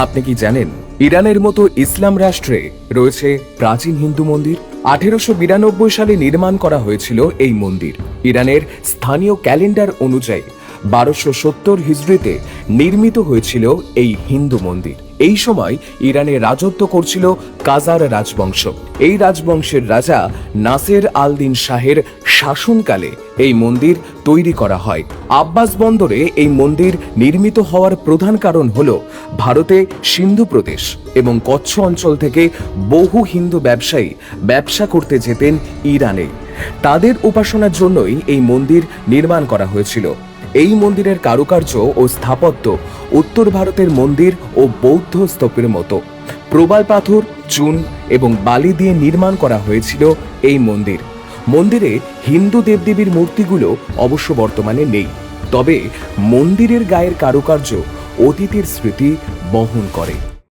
আপনি কি জানেন ইরানের মতো ইসলাম রাষ্ট্রে রয়েছে প্রাচীন হিন্দু মন্দির? 1892 সালে নির্মাণ করা হয়েছিল এই মন্দির। ইরানের স্থানীয় ক্যালেন্ডার অনুযায়ী 1270 হিজরিতে নির্মিত হয়েছিল এই হিন্দু মন্দির। এই সময় ইরানে রাজত্ব করছিল কাজার রাজবংশ। এই রাজবংশের রাজা নাসের আল দিন শাহের শাসনকালে এই মন্দির তৈরি করা হয়। আব্বাস বন্দরে এই মন্দির নির্মিত হওয়ার প্রধান কারণ হল ভারতে সিন্ধু প্রদেশ এবং কচ্ছ অঞ্চল থেকে বহু হিন্দু ব্যবসায়ী ব্যবসা করতে যেতেন ইরানে। তাদের উপাসনার জন্যই এই মন্দির নির্মাণ করা হয়েছিল। এই মন্দিরের কারুকার্য ও স্থাপত্য উত্তর ভারতের মন্দির ও বৌদ্ধ স্তূপের মতো। প্রবাল পাথর, চুন এবং বালি দিয়ে নির্মাণ করা হয়েছিল এই মন্দির। মন্দিরে হিন্দু দেবদেবীর মূর্তিগুলো অবশ্য বর্তমানে নেই, তবে মন্দিরের গায়ের কারুকার্য অতীতের স্মৃতি বহন করে।